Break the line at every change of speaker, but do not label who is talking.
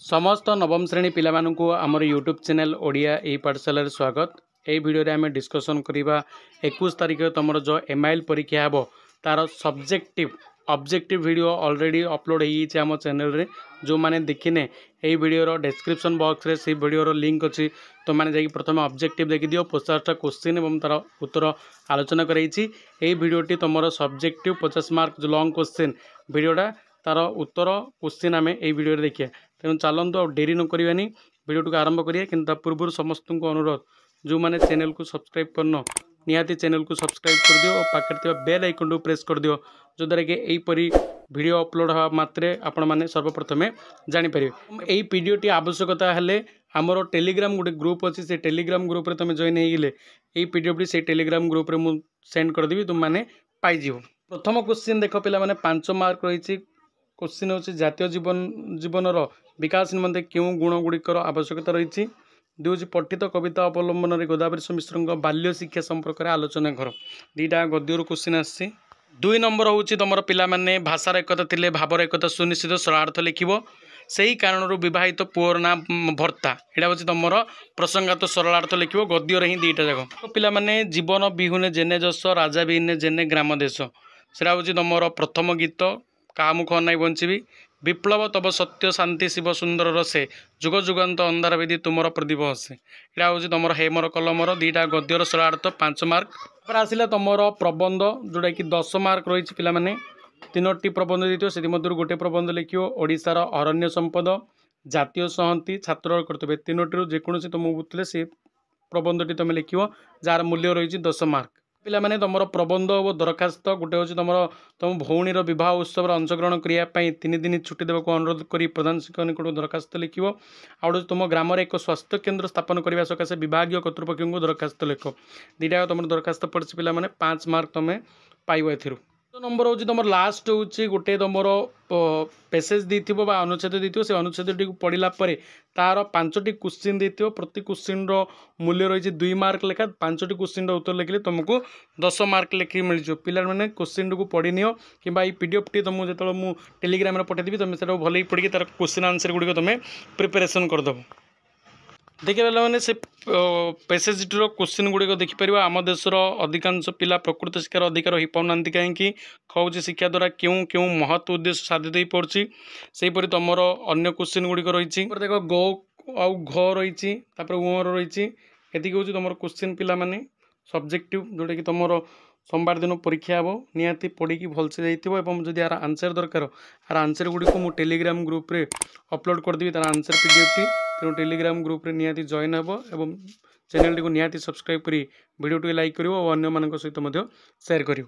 समस्त नवम श्रेणी पिलामानंकु आमर यूट्यूब चैनल ओडिया ई पाठशाला स्वागत। यही भिडियो रे आमे डिस्कशन करिबा 21 तारिख तुमर जो एमआईएल परीक्षा हेबो तार subjective objective video already upload हो आम चैनल रे। जो माने देखिने यही वीडियो डिस्क्रिप्शन बॉक्स रे से वीडियो लिंक अच्छी तो मैंने जाकि प्रथम ऑब्जेक्टिव देखि दियो 50टा क्वेश्चन एवं तार उत्तर आलोचना कराई। वीडियोटी तुम सब्जेक्टिव 50 मार्क जो लॉन्ग क्वेश्चन वीडियोटा तार उत्तर क्वेश्चन आम यही वीडियो देखिए। तेणु चलतु डेरी न करवानी वीडियो आरंभ करिए। किंतु पूर्व समस्त को अनुरोध जो मैंने चैनल को सब्सक्राइब करन निहाती चैनल को सब्सक्राइब कर दियो और पाखे बेल आइकन प्रेस कर दियो जो द्वारा कि यहीपरी वीडियो अपलोड हवा मात्रे आपण मैंने सर्वप्रथमे जानीपर। यही वीडियोटी आवश्यकता हेले आमर टेलीग्राम गोटे ग्रुप अच्छी से टेलीग्राम ग्रुप रे तुम जॉइन होगले यही पीडीएफ से टेलीग्राम ग्रुप रे मु सेंड करदेवी तुम मैंने पाइज। प्रथम क्वेश्चन देख पिला माने 5 मार्क रही। क्वेश्चन होची जातीय जीवनर विकास निमंते क्यों गुण गुड़िकर आवश्यकता रही। दूसरी पठित कविता अवलंबन में गोदावरी मिश्र बाल्य शिक्षा संपर्क में आलोचना कर। दीटा गद्यर क्वेश्चन आसी। 2 नंबर हूँ तुम पिला माने भाषार एकता थिले भावर एकता सुनिश्चित सरलार्थ लिखिब। सही कारण विवाहित पुअर ना भर्ता यहाँ हूँ तुम प्रसंगात सरलार्थ लिखिब गद्यर ही दीटा जाक। पिला माने जीवन बिहुने जेने जस राजा बिहुने जेने ग्राम देश सेटा हूँ तुम प्रथम गीत का मुख अनाई बंचीबी। विप्लव तब सत्य शांति शिव सुंदर रसे जुग जुगान्त अंधार विधि तुमर प्रदीप हसे यहाँ हूँ तुम हेमर कलमर दीटा गद्यर सरलार्थ 5 मार्क। आसला तुम प्रबंध जोटा कि 10 मार्क रही। पिला माने 3टी प्रबंध देते से गोटे प्रबंध लिखियो ओडिशार अरण्य संपद जातीय संहति छात्र कर्तव्य 3टी जेकोसी तुम बुझे से प्रबंधटी तुम लिखियो जार मूल्य रही 10 मार्क। पिला माने तुम प्रबंध और दरखास्त गोटे हूँ तुम भौणीर विवाह उत्सव अंशग्रहण करने 3 दिन छुट्टी देवाक अनुरोध कर प्रधान शिक्षक निकट दरखास्त लिख। आउ तुम ग्राम एक स्वास्थ्य केन्द्र स्थापन करने सकाशे विभाग कर्तृपक्ष को दरखास्त लिख। दीटा तुम दरखास्त पड़ी पिला माने 5 मार्क तुम पाइब। ए नंबर हूँ तुम लास्ट हूँ गोटे तुम पेसेज देथिबो बा अनुच्छेद देथिबो से अनुच्छेद पढ़ला तार 5टी क्वेश्चन देथिबो। प्रति क्वेश्चन मूल्य रही 2 मार्क लेखा 5टी क्वेश्चन उत्तर लिखिले तुमको 10 मार्क लिखिक मिल जाए। पिला मैंने क्वेश्चन को पढ़ी नियो कि पीडीएफ टी तुमको जो मुझे टेलीग्राम में पठेदेवी तुम से भल पढ़ी तार क्वेश्चन आंसर गुड़िक तुम प्रिपेरेसन करदेव। देखिए मैंने से पैसेजटीर क्वेश्चन गुड़िक देखिपर आम देशर अधिकांश पिला प्रकृत शिक्षार अधिकार हो पाना कहीं खौज शिक्षा द्वारा क्यों क्यों महत्व उद्देश्य साधित हो पड़ी सेहीपरि तुम अन्य क्वेश्चन गुड़िक रही। देख गौ आउ घ रही उर रही एति हूँ तुम क्वेश्चन पिला माने सब्जेक्टिव जोटा कि तुम सोमवार दिन परीक्षा हे निहाती पढ़ी भलसे जाइए। जदि यार आंसर दरकार यार आंसर गुड़िक मुझे टेलीग्राम ग्रुप रे अपलोड करदेवी तार आंसर पीडीएफ टी। तेणु टेलीग्राम ग्रुप रे निहाती जॉइन हे और चैनल टी को निहाती सब्सक्राइब करी वीडियो टी लाइक करिवो और अन्य मानक सहित शेयर करिवो।